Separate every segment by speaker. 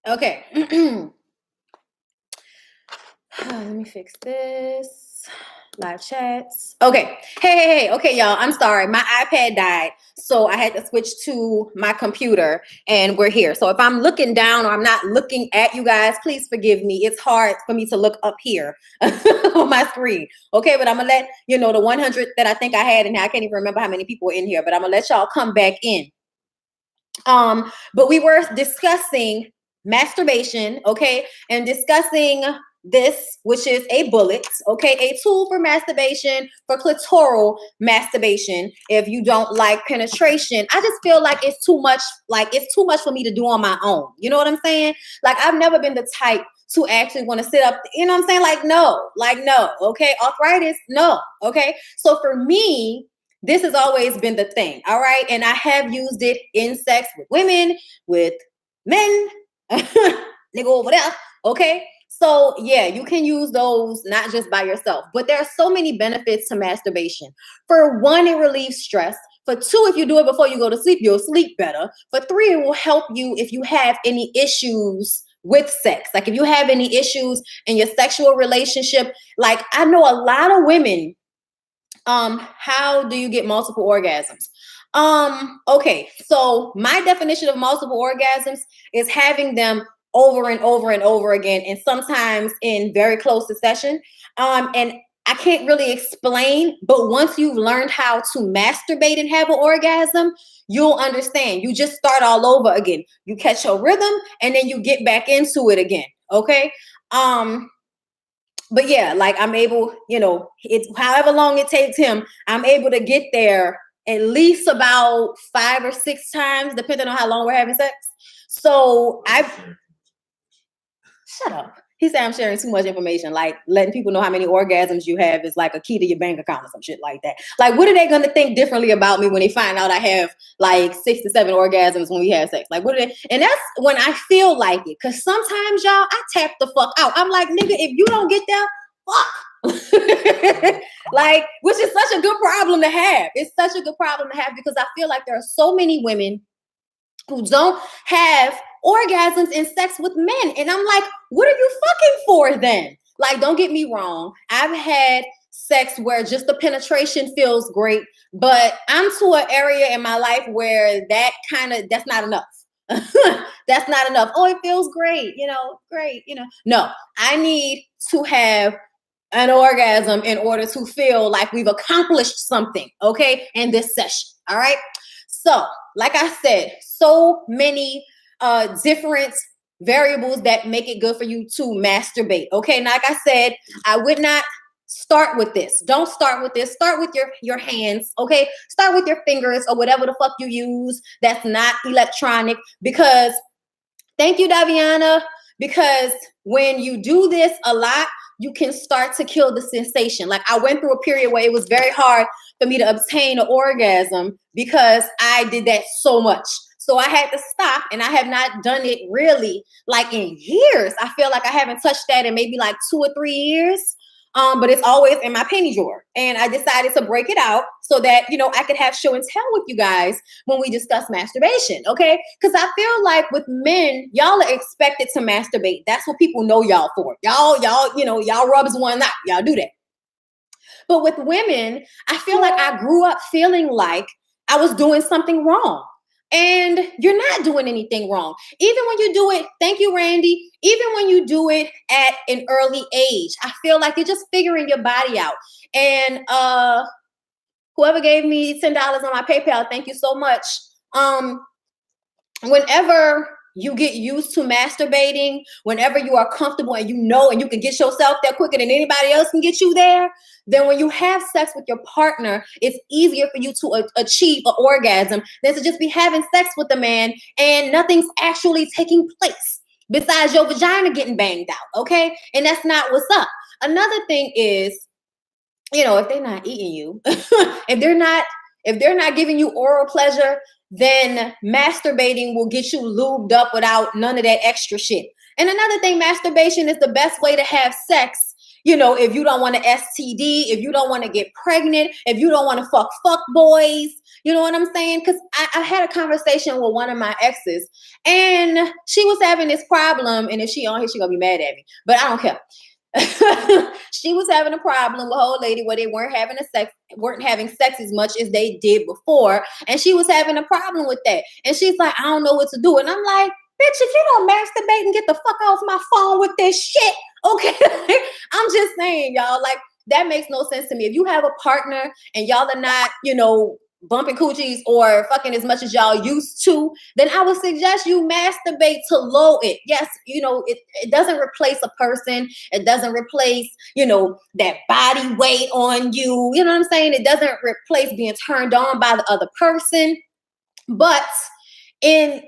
Speaker 1: Okay. Let me fix this. Live chats. Okay. Hey. Okay, y'all. I'm sorry. My iPad died. So I had to switch to my computer and we're here. So if I'm looking down or I'm not looking at you guys, please forgive me. It's hard for me to look up here on my screen. Okay, but I'm going to let, the 100 that I think I had, and I can't even remember how many people were in here, but I'm going to let y'all come back in. But we were discussing masturbation, okay, and discussing this, which is a bullet, okay, a tool for masturbation, for clitoral masturbation. If you don't like penetration, I just feel like it's too much for me to do on my own. You know what I'm saying? Like, I've never been the type to actually want to sit up, you know what I'm saying? Like, no, okay, arthritis, no, okay. So for me, this has always been the thing, all right? And I have used it in sex with women, with men, nigga over there, okay? So yeah, you can use those not just by yourself, but there are so many benefits to masturbation. For one, it relieves stress. For two, if you do it before you go to sleep, you'll sleep better. For three, it will help you if you have any issues with sex. Like if you have any issues in your sexual relationship, like I know a lot of women, how do you get multiple orgasms? Okay, so my definition of multiple orgasms is having them over and over and over again, and sometimes in very close succession. And I can't really explain, but once you've learned how to masturbate and have an orgasm, you'll understand. You just start all over again. You catch your rhythm and then you get back into it again. Okay. But yeah, like I'm able, it's however long it takes him, I'm able to get there at least about 5 or 6 times, depending on how long we're having sex. So shut up. He said I'm sharing too much information, like letting people know how many orgasms you have is like a key to your bank account or some shit like that. Like, what are they going to think differently about me when they find out I have like 6 to 7 orgasms when we have sex? Like, what are they? And that's when I feel like it. Because sometimes, y'all, I tap the fuck out. I'm like, nigga, if you don't get there, fuck. Like, which is such a good problem to have. It's such a good problem to have because I feel like there are so many women who don't have orgasms in sex with men. And I'm like, what are you fucking for then? Like, don't get me wrong. I've had sex where just the penetration feels great, but I'm to an area in my life where that's not enough. That's not enough. Oh, it feels great, great, No, I need to have an orgasm in order to feel like we've accomplished something, okay, in this session. All right. So, like I said, so many different variables that make it good for you to masturbate. Okay. Now, like I said, I would not start with this. Don't start with this. Start with your hands. Okay. Start with your fingers or whatever the fuck you use that's not electronic, because thank you, Daviana, because when you do this a lot, you can start to kill the sensation. Like I went through a period where it was very hard for me to obtain an orgasm because I did that so much. So I had to stop, and I have not done it really like in years. I feel like I haven't touched that in maybe like 2 or 3 years. But it's always in my panty drawer. And I decided to break it out so that, I could have show and tell with you guys when we discuss masturbation, okay? Because I feel like with men, y'all are expected to masturbate. That's what people know y'all for. Y'all rubs one out. Y'all do that. But with women, I feel like I grew up feeling like I was doing something wrong. And you're not doing anything wrong. Even when you do it, thank you, Randy, even when you do it at an early age, I feel like you're just figuring your body out. And whoever gave me $10 on my PayPal, thank you so much. Whenever you get used to masturbating, whenever you are comfortable and and you can get yourself there quicker than anybody else can get you there, then when you have sex with your partner, it's easier for you to achieve an orgasm than to just be having sex with a man and nothing's actually taking place besides your vagina getting banged out, okay? And that's not what's up. Another thing is, if they're not eating you, if they're not If they're not giving you oral pleasure, then masturbating will get you lubed up without none of that extra shit. And another thing, masturbation is the best way to have sex. You know, if you don't want to STD, if you don't want to get pregnant, if you don't want to fuck boys, you know what I'm saying? Because I had a conversation with one of my exes, and she was having this problem. And if she on here, she gonna be mad at me, but I don't care. She was having a problem with her old lady where they weren't having sex as much as they did before, and she was having a problem with that. And she's like, I don't know what to do. And I'm like, bitch, if you don't masturbate and get the fuck off my phone with this shit, okay? I'm just saying, y'all, like, that makes no sense to me. If you have a partner and y'all are not, you know, bumping coochies or fucking as much as y'all used to, then I would suggest you masturbate to low it. Yes, you know, it doesn't replace a person. It doesn't replace, you know, that body weight on you. You know what I'm saying? It doesn't replace being turned on by the other person. But in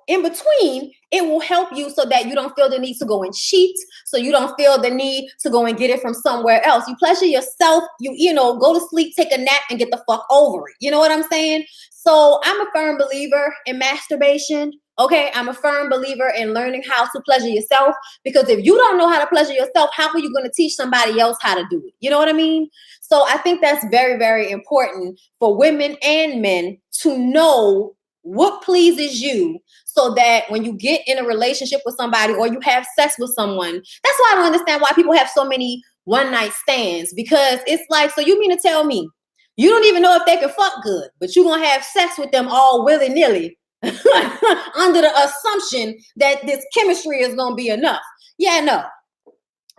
Speaker 1: between, it will help you so that you don't feel the need to go and cheat, so you don't feel the need to go and get it from somewhere else. You pleasure yourself, you know, go to sleep, take a nap, and get the fuck over it. You know what I'm saying? So I'm a firm believer in masturbation. Okay, I'm a firm believer in learning how to pleasure yourself, because if you don't know how to pleasure yourself, how are you going to teach somebody else how to do it? You know what I mean? So I think that's very, very important for women and men to know what pleases you, so that when you get in a relationship with somebody or you have sex with someone, that's why I don't understand why people have so many one-night stands, because it's like, so you mean to tell me you don't even know if they can fuck good, but you're going to have sex with them all willy-nilly under the assumption that this chemistry is going to be enough? Yeah,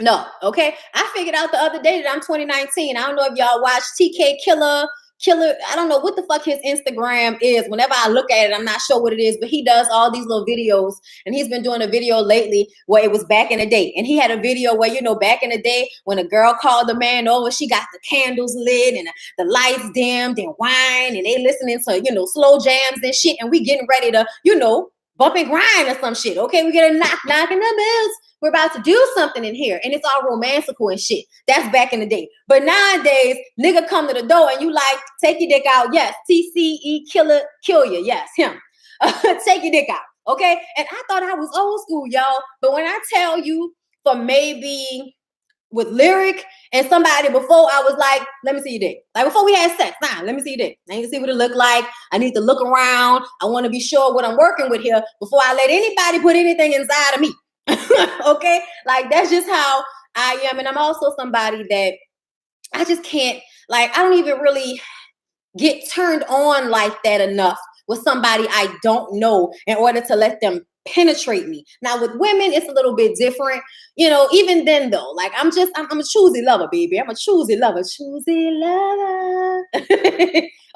Speaker 1: no, okay? I figured out the other day that I'm 2019. I don't know if y'all watch TK Killer. I don't know what the fuck his Instagram is. Whenever I look at it, I'm not sure what it is, but he does all these little videos, and he's been doing a video lately where it was back in the day. And he had a video where, you know, back in the day when a girl called the man over, she got the candles lit and the lights dimmed and wine, and they listening to, you know, slow jams and shit, and we getting ready to, you know, bump and grind or some shit. Okay, we get a knock in the bells. We're about to do something in here, and it's all romantical and shit. That's back in the day. But nowadays, nigga come to the door and you like, take your dick out. Yes, TCE killer, kill you. Yes, him. Take your dick out. Okay? And I thought I was old school, y'all. But when I tell you, for maybe with Lyric and somebody before, I was like, let me see your dick. Like before we had sex, let me see your dick. I need to see what it look like. I need to look around. I want to be sure what I'm working with here before I let anybody put anything inside of me. Okay, like that's just how I am. And I'm also somebody that I just can't, like, I don't even really get turned on like that enough with somebody I don't know in order to let them penetrate me. Now with women, it's a little bit different, you know. Even then though, like I'm a choosy lover, baby. I'm a choosy lover.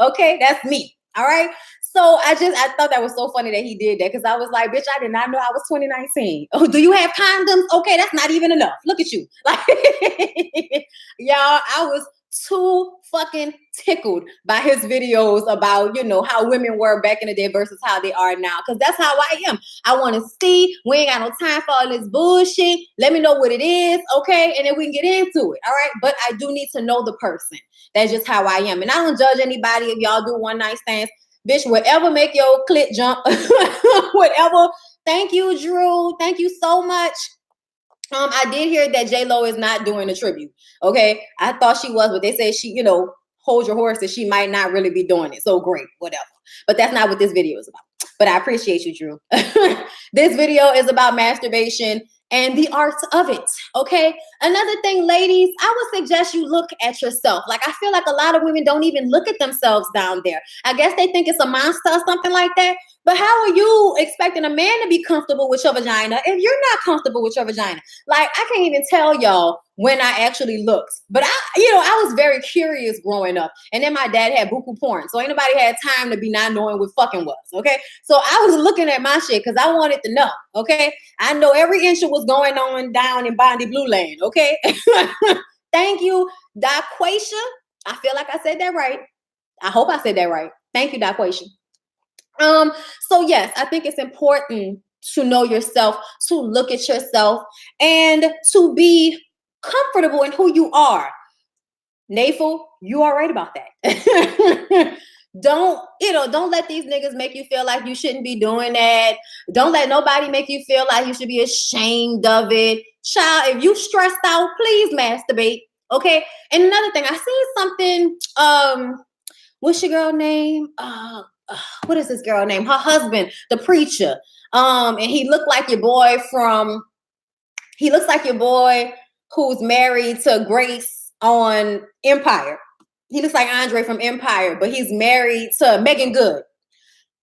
Speaker 1: Okay, that's me. All right. So I thought that was so funny that he did that, because I was like, bitch, I did not know I was 2019. Oh, do you have condoms? Okay, that's not even enough. Look at you. Like, y'all, I was too fucking tickled by his videos about, you know, how women were back in the day versus how they are now. Because that's how I am. I want to see. We ain't got no time for all this bullshit. Let me know what it is, okay? And then we can get into it, all right? But I do need to know the person. That's just how I am. And I don't judge anybody if y'all do one night stands. Bitch, whatever make your clit jump, whatever. Thank you, Drew. Thank you so much. I did hear that J-Lo is not doing a tribute. Okay, I thought she was, but they say she, you know, hold your horses. She might not really be doing it. So great, whatever. But that's not what this video is about. But I appreciate you, Drew. This video is about masturbation and the art of it. Okay. Another thing, ladies, I would suggest you look at yourself. Like, I feel like a lot of women don't even look at themselves down there. I guess they think it's a monster or something like that. But how are you expecting a man to be comfortable with your vagina if you're not comfortable with your vagina? Like, I can't even tell y'all when I actually looked. But I was very curious growing up. And then my dad had buku porn. So ain't nobody had time to be not knowing what fucking was. Okay. So I was looking at my shit because I wanted to know. Okay. I know every inch of what's going on down in Bondi Blue Land. Okay. Thank you, Daquasia. I feel like I said that right. I hope I said that right. Thank you, Daquasia. So yes, I think it's important to know yourself, to look at yourself, and to be comfortable in who you are. Nafel, you are right about that. don't let these niggas make you feel like you shouldn't be doing that. Don't let nobody make you feel like you should be ashamed of it. Child, if you stressed out, please masturbate. Okay. And another thing, I seen something, what's your girl name? What is this girl name? Her husband, the preacher. And he looked like your boy who's married to Grace on Empire. He looks like Andre from Empire, but he's married to Megan Good,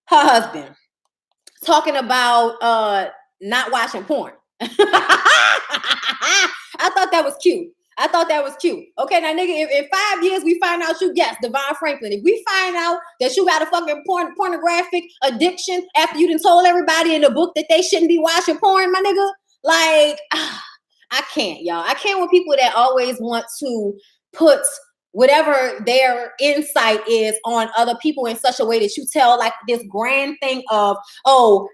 Speaker 1: her husband, talking about not watching porn. I thought that was cute. Okay, now nigga, if in 5 years we find out Devon Franklin, if we find out that you got a fucking pornographic addiction after you done told everybody in the book that they shouldn't be watching porn, my nigga, like, I can't, y'all. I can't with people that always want to put whatever their insight is on other people in such a way that you tell like this grand thing of, oh,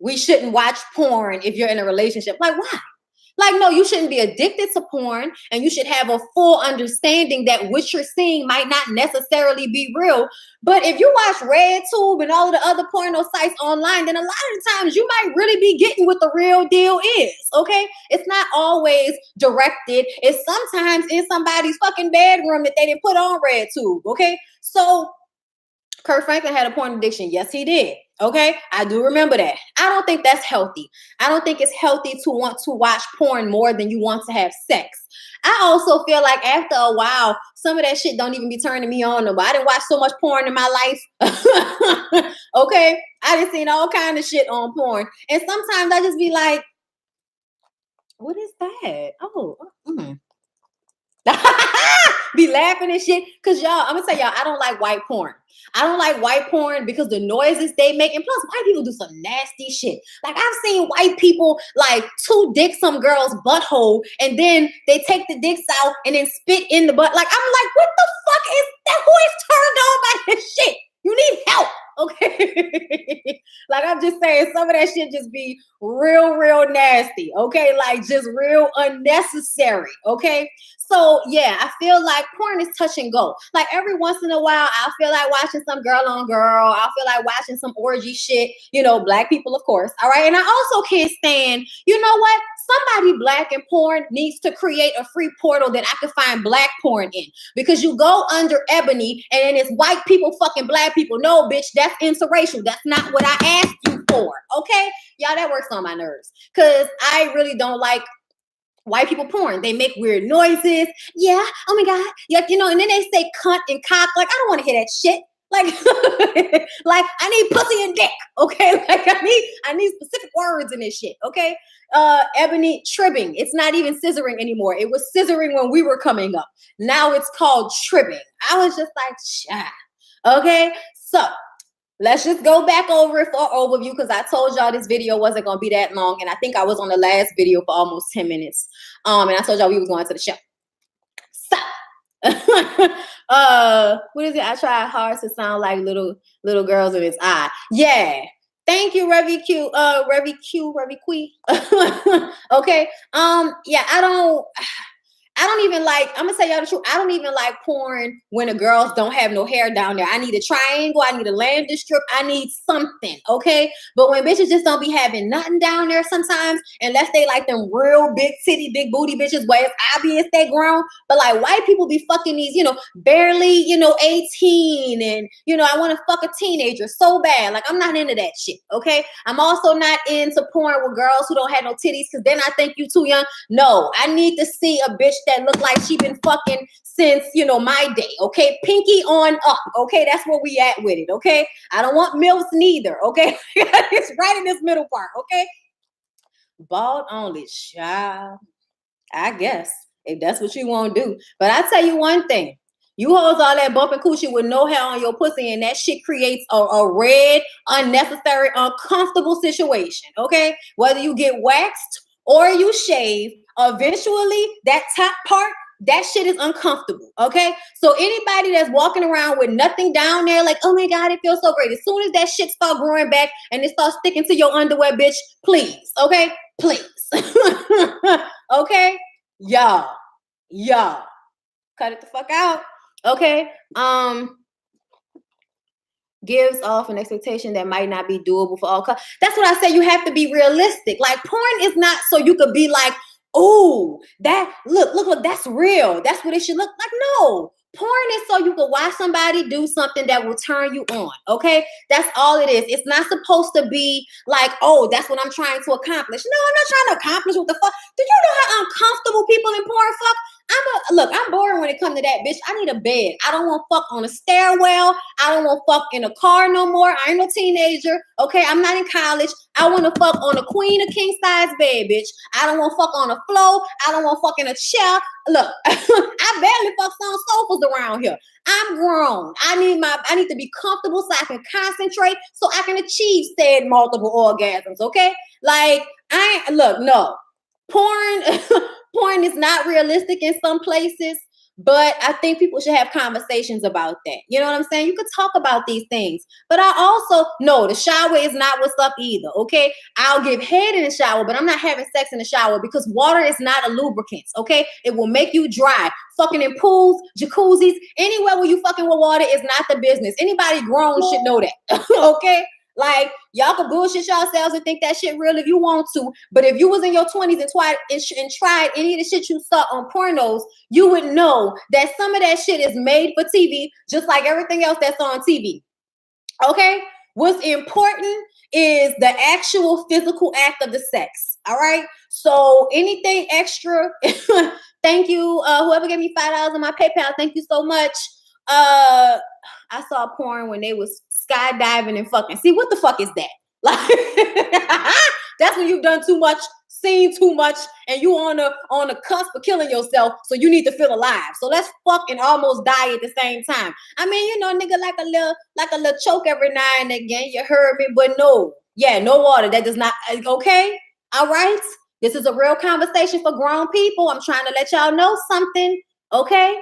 Speaker 1: we shouldn't watch porn if you're in a relationship. Like, why? Like, no, you shouldn't be addicted to porn, and you should have a full understanding that what you're seeing might not necessarily be real. But if you watch RedTube and all of the other porno sites online, then a lot of the times you might really be getting what the real deal is, okay? It's not always directed. It's sometimes in somebody's fucking bedroom that they didn't put on RedTube, okay? So Kirk Franklin had a porn addiction. Yes, he did. Okay, I do remember that. I don't think that's healthy. I don't think it's healthy to want to watch porn more than you want to have sex. I also feel like after a while, some of that shit don't even be turning me on no more. I didn't watch so much porn in my life. Okay, I done seen all kind of shit on porn. And sometimes I just be like, what is that? Oh, be laughing and shit. Cause y'all, I'm gonna tell y'all, I don't like white porn. I don't like white porn because the noises they make, and plus white people do some nasty shit. Like I've seen white people like two dick some girl's butthole, and then they take the dicks out and then spit in the butt. Like I'm like, what the fuck is that? Who is turned on by this shit? You need help, okay? Like I'm just saying, some of that shit just be real nasty, okay? Like just real unnecessary, okay? So yeah, I feel like porn is touch and go. Like every once in a while, I feel like watching some girl on girl. I feel like watching some orgy shit, black people, of course, all right? And I also can't stand, you know what? Somebody black in porn needs to create a free portal that I can find black porn in, because you go under Ebony and then it's white people fucking black people. No, bitch, that's interracial. That's not what I asked you for, okay? Y'all, that works on my nerves because I really don't like white people porn. They make weird noises. Yeah, oh my God. Yeah, and then they say cunt and cock. Like, I don't want to hear that shit. Like, like I need pussy and dick, okay? Like I need specific words in this shit, okay? Ebony tribbing. It's not even scissoring anymore. It was scissoring when we were coming up. Now it's called tribbing. I was just like, okay? So let's just go back over it for an overview, because I told y'all this video wasn't going to be that long, and I think I was on the last video for almost 10 minutes. And I told y'all we was going to the show. So what is it? I try hard to sound like little girls in its eye. Yeah. Thank you, Revy Q. Okay. Yeah, I don't even like, I'm gonna tell y'all the truth, I don't even like porn when the girls don't have no hair down there. I need a triangle, I need a landing strip, I need something, okay? But when bitches just don't be having nothing down there sometimes, unless they like them real big titty, big booty bitches where it's obvious they grown. But like white people be fucking these, barely, 18, and I want to fuck a teenager so bad. Like I'm not into that shit, okay? I'm also not into porn with girls who don't have no titties, because then I think you too young. No, I need to see a bitch that look like she been fucking since, my day, okay? Pinky on up, okay? That's where we at with it, okay? I don't want MILFs neither, okay? It's right in this middle part, okay? Bald only, child. I guess, if that's what you want to do. But I tell you one thing. You hoes all that bumping coochie with no hair on your pussy, and that shit creates a red, unnecessary, uncomfortable situation, okay? Whether you get waxed or you shave, eventually that top part, that shit is uncomfortable, okay? So anybody that's walking around with nothing down there, like, oh my God, it feels so great. As soon as that shit start growing back and it starts sticking to your underwear, bitch, please, okay? Please. Okay? Y'all. Cut it the fuck out. Okay? gives off an expectation that might not be doable for all. That's what I say. You have to be realistic. Like, porn is not so you could be like, oh, that look, that's real. That's what it should look like. No. Porn is so you can watch somebody do something that will turn you on. Okay, that's all it is. It's not supposed to be like, oh, that's what I'm trying to accomplish. No, I'm not trying to accomplish what the fuck. Do you know how uncomfortable people in porn fuck? I'm boring when it comes to that, bitch. I need a bed. I don't want fuck on a stairwell. I don't want fuck in a car no more. I ain't no teenager. Okay, I'm not in college. I want to fuck on a queen or king size bed, bitch. I don't want fuck on a floor. I don't want fuck in a chair. Look, I barely fuck on sofas around here. I'm grown. I need to be comfortable so I can concentrate, so I can achieve said multiple orgasms. Okay, like no. Porn is not realistic in some places, but I think people should have conversations about that. You know what I'm saying? You could talk about these things, but I also know the shower is not what's up either. Okay, I'll give head in the shower, but I'm not having sex in the shower because water is not a lubricant. Okay, it will make you dry. Fucking in pools, jacuzzis, anywhere where you fucking with water is not the business. Anybody grown should know that. Okay. Like, y'all can bullshit yourselves and think that shit real if you want to, but if you was in your 20s and tried any of the shit you saw on pornos, you would know that some of that shit is made for TV, just like everything else that's on TV. Okay? What's important is the actual physical act of the sex. All right? So anything extra, thank you. Whoever gave me $5 on my PayPal, thank you so much. I saw porn when they was skydiving and fucking. See, what the fuck is that? Like, that's when you've done too much, seen too much, and you on the cusp of killing yourself, so you need to feel alive. So let's fucking almost die at the same time. I mean, you know, nigga, like a little choke every now and again. You heard me, but no, no water. That does not. Okay, all right. This is a real conversation for grown people. I'm trying to let y'all know something. Okay.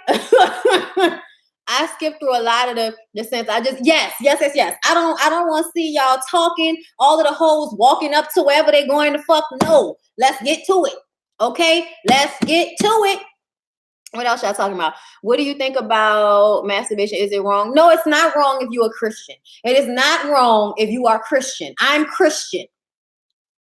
Speaker 1: I skipped through a lot of the sense. I just yes. I don't want to see y'all talking. All of the hoes walking up to wherever they're going to fuck. No, let's get to it. Okay, let's get to it. What else y'all talking about? What do you think about masturbation? Is it wrong? No, it's not wrong if you're a Christian. It is not wrong if you are Christian. I'm Christian.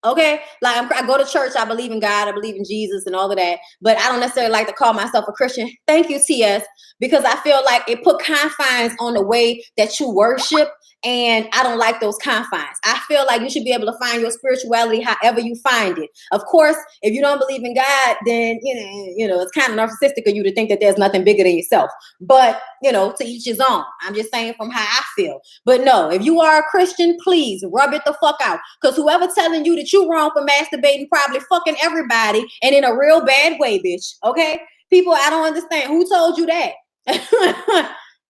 Speaker 1: Okay, like I go to church, I believe in God, I believe in Jesus and all of that, but I don't necessarily like to call myself a Christian. Thank you, TS, because I feel like it put confines on the way that you worship, and I don't like those confines. I feel like you should be able to find your spirituality however you find it. Of course, if you don't believe in God, then you know it's kind of narcissistic of you to think that there's nothing bigger than yourself. But to each his own. I'm just saying from how I feel. But no, if you are a Christian, please rub it the fuck out, because whoever telling you that you wrong for masturbating probably fucking everybody, and in a real bad way, bitch. Okay, people, I don't understand. Who told you that?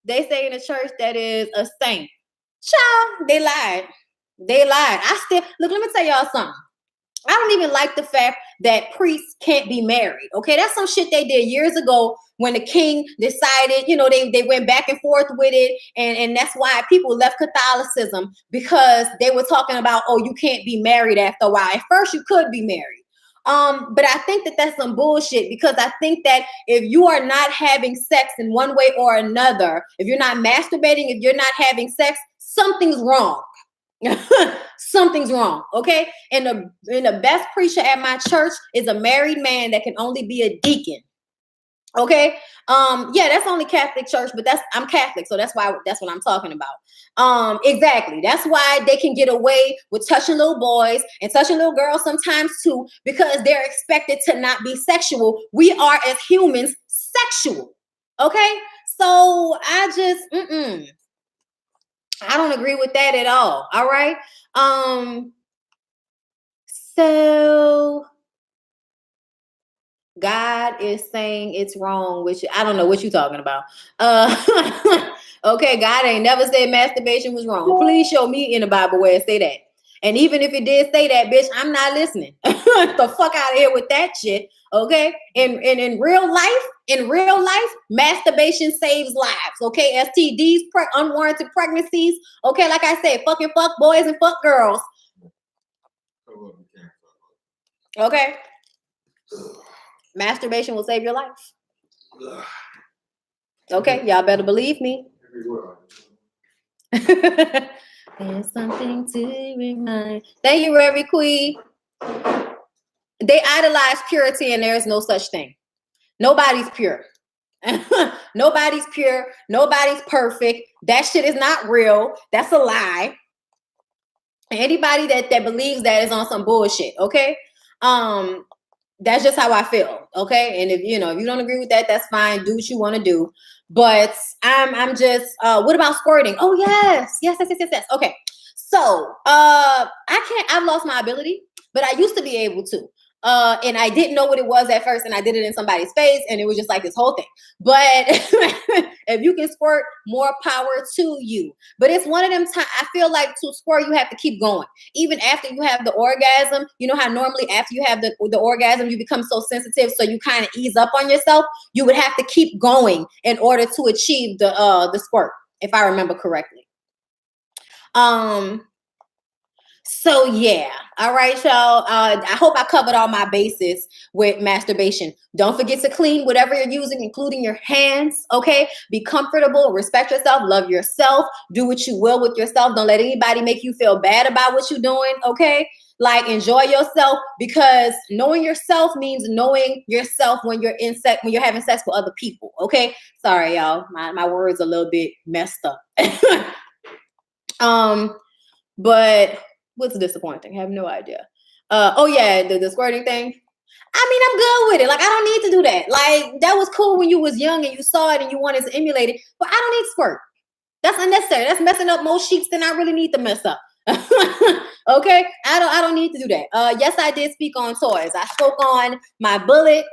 Speaker 1: They say in the church that is a saint. Child, they lied. I still look. Let me tell y'all something. I don't even like the fact that priests can't be married. Okay, that's some shit they did years ago when the king decided, they went back and forth with it. And that's why people left Catholicism, because they were talking about, oh, you can't be married after a while. At first you could be married. But I think that that's some bullshit, because I think that if you are not having sex in one way or another, if you're not masturbating, if you're not having sex, something's wrong. Something's wrong. Okay, and the best preacher at my church is a married man that can only be a deacon. Okay, that's only Catholic church, but I'm Catholic, so that's what I'm talking about. Exactly, that's why they can get away with touching little boys and touching little girls sometimes too, because they're expected to not be sexual. We are, as humans, sexual. Okay, so I just I don't agree with that at all. All right. So God is saying it's wrong, which I don't know what you're talking about. Okay, God ain't never said masturbation was wrong. Please show me in the Bible where it say that. And even if it did say that, bitch, I'm not listening. The fuck out of here with that shit. Okay. And in real life, masturbation saves lives. Okay. STDs, unwarranted pregnancies. Okay. Like I said, fuck boys and fuck girls. Okay. Masturbation will save your life. Okay. Y'all better believe me. There's something to remind. Thank you, Reverend Queen. They idolize purity, and there is no such thing. Nobody's pure. Nobody's pure. Nobody's perfect. That shit is not real. That's a lie. Anybody that believes that is on some bullshit. Okay. That's just how I feel. Okay. And if you don't agree with that, that's fine. Do what you want to do. But I'm just what about squirting? Oh yes. Okay. So I've lost my ability, but I used to be able to. And I didn't know what it was at first, and I did it in somebody's face, and it was just like this whole thing. But if you can squirt, more power to you. But it's one of them times I feel like to squirt, you have to keep going. Even after you have the orgasm, you know how normally after you have the orgasm, you become so sensitive, so you kind of ease up on yourself. You would have to keep going in order to achieve the squirt, if I remember correctly. So yeah, all right, y'all. I hope I covered all my bases with masturbation. Don't forget to clean whatever you're using, including your hands. Okay, be comfortable, respect yourself, love yourself, do what you will with yourself. Don't let anybody make you feel bad about what you're doing. Okay, like enjoy yourself, because knowing yourself means knowing yourself when you're having sex with other people. Okay, sorry, y'all. My words are a little bit messed up. But what's disappointing? I have no idea. Oh yeah, the squirting thing. I mean, I'm good with it. Like, I don't need to do that. Like, that was cool when you was young and you saw it and you wanted to emulate it, but I don't need to squirt. That's unnecessary. That's messing up more sheets than I really need to mess up. Okay, I don't need to do that. Yes, I did speak on toys. I spoke on my bullet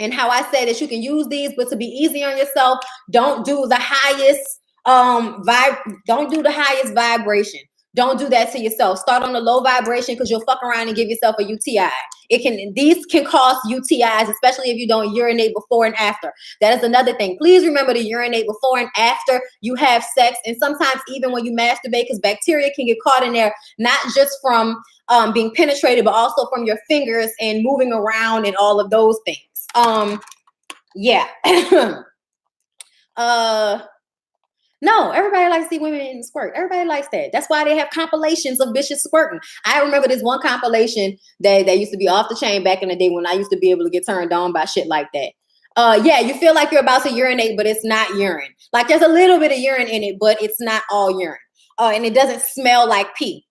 Speaker 1: and how I say that you can use these, but to be easy on yourself, don't do the highest don't do the highest vibration. Don't do that to yourself. Start on the low vibration, because you'll fuck around and give yourself a UTI. These can cause UTIs, especially if you don't urinate before and after. That is another thing. Please remember to urinate before and after you have sex, and sometimes even when you masturbate, because bacteria can get caught in there, not just from being penetrated, but also from your fingers and moving around and all of those things. Yeah. No, everybody likes to see women squirt. Everybody likes that. That's why they have compilations of bitches squirting. I remember this one compilation that used to be off the chain back in the day when I used to be able to get turned on by shit like that. Yeah, you feel like you're about to urinate, but it's not urine. Like, there's a little bit of urine in it, but it's not all urine. And it doesn't smell like pee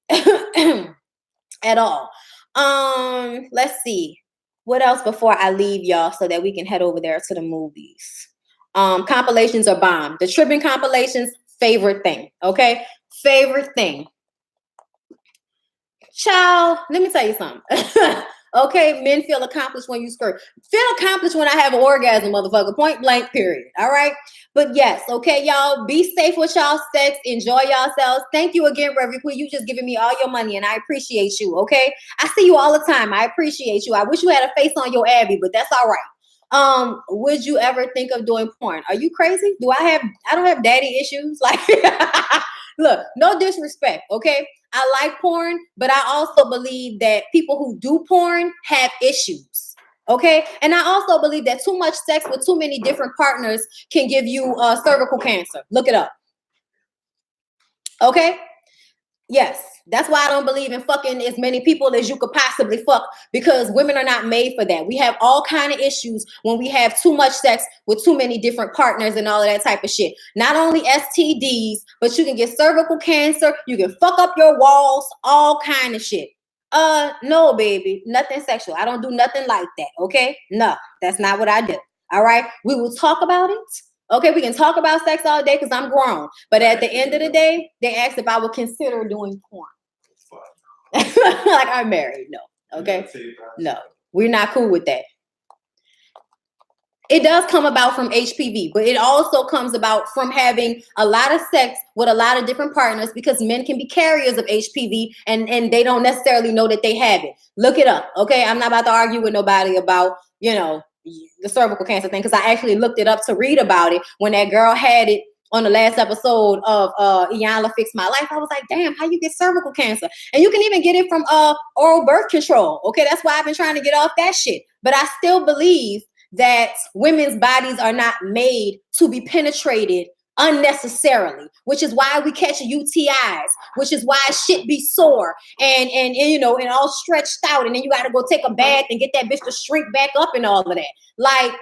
Speaker 1: at all. Let's see. What else before I leave y'all so that we can head over there to the movies? Compilations are bomb. The tripping compilations, favorite thing. Okay, favorite thing. Child, let me tell you something. Okay, men feel accomplished when you squirt. Feel accomplished when I have an orgasm, motherfucker. Point blank, period. All right. But yes, okay, y'all. Be safe with y'all sex. Enjoy yourselves. Thank you again, Reverend Queen. You just giving me all your money, and I appreciate you. Okay, I see you all the time. I appreciate you. I wish you had a face on your Abby, but that's all right. Would you ever think of doing porn? Are you crazy? I don't have daddy issues. Like, look, no disrespect, okay? I like porn, but I also believe that people who do porn have issues, okay? And I also believe that too much sex with too many different partners can give you cervical cancer. Look it up, okay? Yes, that's why I don't believe in fucking as many people as you could possibly fuck, because women are not made for that. We have all kind of issues when we have too much sex with too many different partners and all of that type of shit. Not only STDs, but you can get cervical cancer, you can fuck up your walls, all kind of shit. No, baby, nothing sexual. I don't do nothing like that, okay? No, that's not what I do. All right, we will talk about it. Okay, we can talk about sex all day because I'm grown. But at the end of the day, they asked if I would consider doing porn. Like, I'm married. No. Okay. No, we're not cool with that. It does come about from HPV, but it also comes about from having a lot of sex with a lot of different partners, because men can be carriers of HPV and they don't necessarily know that they have it. Look it up. Okay. I'm not about to argue with nobody about, the cervical cancer thing, because I actually looked it up to read about it when that girl had it on the last episode of Iyanla Fix My Life. I was like, damn, how you get cervical cancer? And you can even get it from oral birth control. Okay, that's why I've been trying to get off that shit. But I still believe that women's bodies are not made to be penetrated unnecessarily, which is why we catch UTIs, which is why shit be sore and you know, and all stretched out, and then you got to go take a bath and get that bitch to shrink back up and all of that. Like,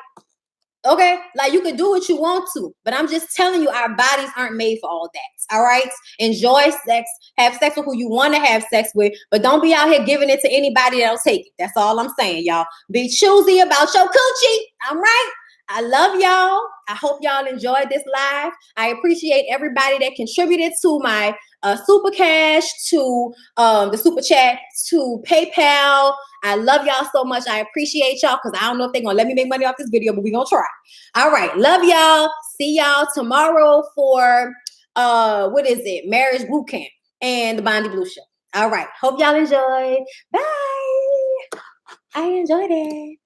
Speaker 1: okay, like you can do what you want to, but I'm just telling you, our bodies aren't made for all that. All right, enjoy sex, have sex with who you want to have sex with, but don't be out here giving it to anybody that'll take it. That's all I'm saying, y'all. Be choosy about your coochie. All right. I love y'all. I hope y'all enjoyed this live. I appreciate everybody that contributed to my super cash, to the super chat, to PayPal. I love y'all so much. I appreciate y'all, because I don't know if they're going to let me make money off this video, but we're going to try. All right. Love y'all. See y'all tomorrow for, what is it? Marriage Boot Camp and the Bondy Blue Show. All right. Hope y'all enjoyed. Bye. I enjoyed it.